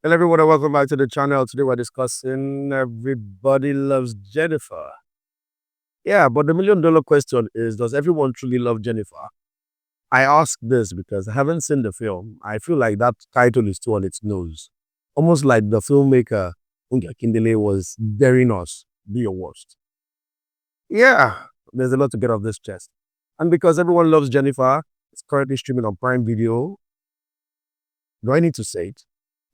Hello everyone and welcome back to the channel. Today we're discussing Everybody Loves Jenifa. Yeah, but the $1,000,000 question is, does everyone truly love Jenifa? I ask this because I haven't seen the film. I feel like that title is too on its nose. Almost like the filmmaker Funke Akindele was daring us, be your worst. Yeah, there's a lot to get off this chest. And because everyone loves Jenifa, it's currently streaming on Prime Video. Do I need to say it?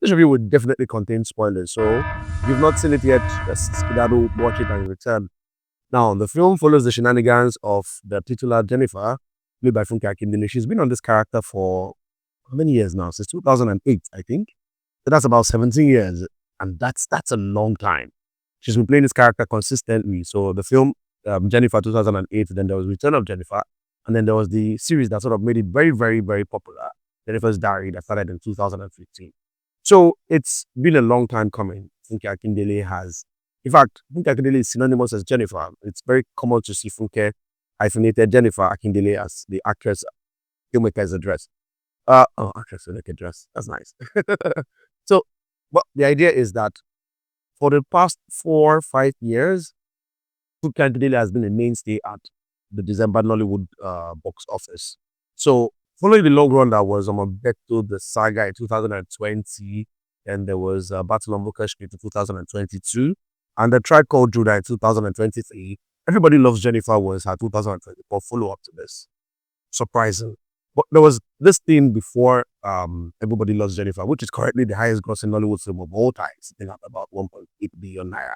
This review would definitely contain spoilers, so if you've not seen it yet, just skedaddle, watch it, and return. Now, the film follows the shenanigans of the titular Jenifa, played by Funke Akindele. She's been on this character for how many years now? Since 2008, I think. So that's about 17 years, and that's a long time. She's been playing this character consistently. So the film Jenifa 2008, then there was Return of Jenifa, and then there was the series that sort of made it very, very, very popular, Jenifa's Diary, that started in 2015. So it's been a long time coming. Funke Akindele has, in fact, Funke Akindele is synonymous as Jenifa. It's very common to see Funke hyphenated Jenifa Akindele as the actress filmmaker's address. Actress filmmaker address. That's nice. So, but the idea is that for the past 4 or 5 years, Funke Akindele has been a mainstay at the December Nollywood box office. So following the long run that was Omobekto, the saga in 2020, and there was Battle on Booker Street in 2022, and the Tribe Called Judah in 2023. Everybody Loves Jenifa was her 2024 follow-up to this. Surprising. But there was this thing before Everybody Loves Jenifa, which is currently the highest grossing Nollywood film of all time, sitting at about 1.8 billion naira.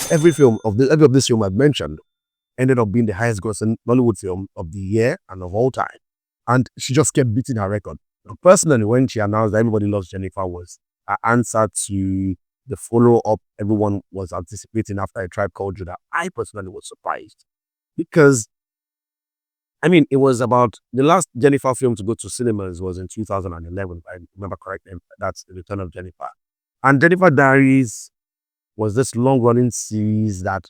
Every of this film I've mentioned ended up being the highest grossing Nollywood film of the year and of all time. And she just kept beating her record. Now, personally, when she announced that Everybody Loves Jenifa was her answer to the follow-up everyone was anticipating after A Tribe Called Judah, I personally was surprised. Because, I mean, it was about the last Jenifa film to go to cinemas was in 2011, if I remember correctly. That's The Return of Jenifa. And Jenifa Diaries was this long-running series that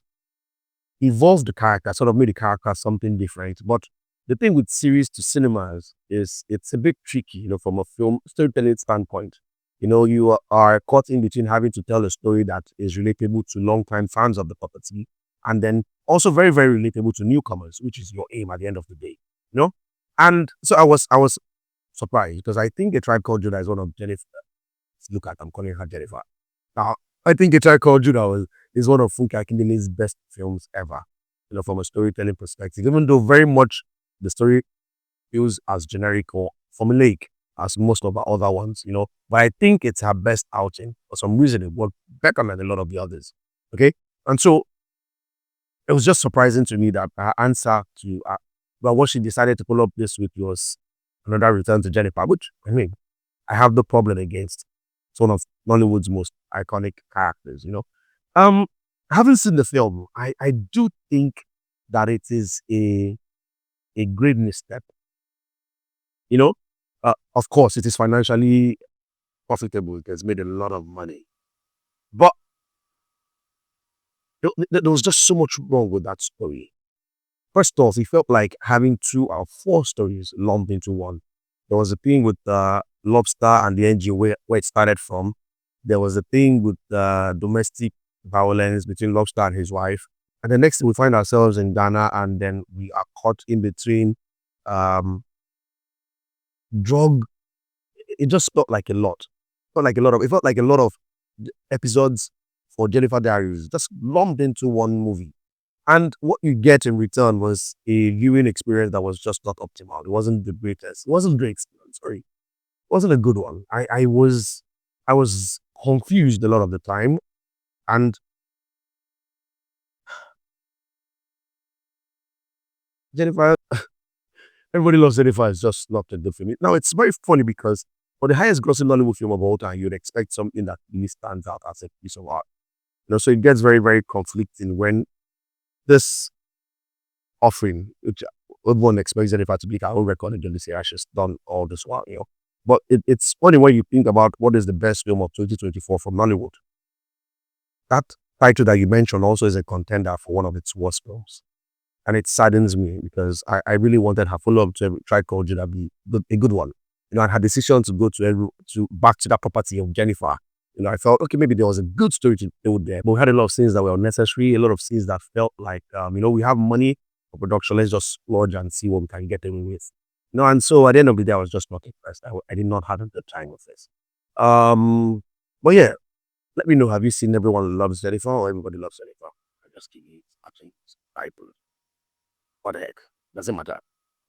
evolved the character, sort of made the character something different. But the thing with series to cinemas is it's a bit tricky, from a film storytelling standpoint. You are caught in between having to tell a story that is relatable to longtime fans of the property, and then also very, very relatable to newcomers, which is your aim at the end of the day. And so I was surprised because I think A Tribe Called Judah is one of Jennifer. Look at, I'm calling her Jennifer. Now, I think A Tribe Called Judah is one of Funke Akindele's best films ever, from a storytelling perspective, even though very much the story feels as generic or formulaic as most of our other ones, but I think it's her best outing. For some reason, it worked better than a lot of the others. Okay. And so it was just surprising to me that her answer to, well, what she decided to follow up this with was another Return to Jenifa, which, I mean, I have no problem against. It's one of Nollywood's most iconic characters, I haven't seen the film. I do think that it is a great misstep. Of course, it is financially profitable. It has made a lot of money. But there was just so much wrong with that story. First off, it felt like having 2 or 4 stories lumped into one. There was a thing with Lobster and the NGO where it started from. There was a thing with domestic violence between Lobster and his wife. And the next thing we find ourselves in Ghana, and then we are caught in between drug. It just felt like a lot. It felt like a lot of episodes for Jenifa Diaries just lumped into one movie. And what you get in return was a viewing experience that was just not optimal. It wasn't the greatest. It wasn't great. Sorry. It wasn't a good one. I was confused a lot of the time. And Jenifa, Everybody Loves Jenifa is just not a good film. Now, it's very funny because for the highest grossing Nollywood film of all time, you'd expect something that really stands out as a piece of art. So it gets very, very conflicting when this offering, which everyone expects Jennifer to be her own record in this year, she's done all this while, But it's funny when you think about what is the best film of 2024 from Nollywood. That title that you mentioned also is a contender for one of its worst films. And it saddens me because I really wanted her follow-up to Tribe Called Judah be a good one. And her decision to go back to that property of Jenifa I felt, okay, maybe there was a good story to build there, but we had a lot of scenes that were unnecessary, a lot of scenes that felt like, we have money for production, let's just splurge and see what we can get away with. And so at the end of the day, I was just not impressed. I did not have a good time with this. But yeah, let me know, have you seen Everyone Loves Jenifa or Everybody Loves Jenifa? I just keep watching Bible. What the heck? Doesn't matter.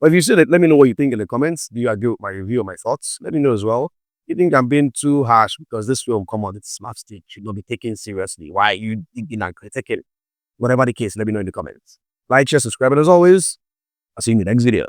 But if you see it, let me know what you think in the comments. Do you agree with my review or my thoughts? Let me know as well. You think I'm being too harsh because this film, come on, it's slapstick, should not be taken seriously. Why are you thinking I'm critiquing? Whatever the case, let me know in the comments. Like, share, subscribe, and as always, I'll see you in the next video.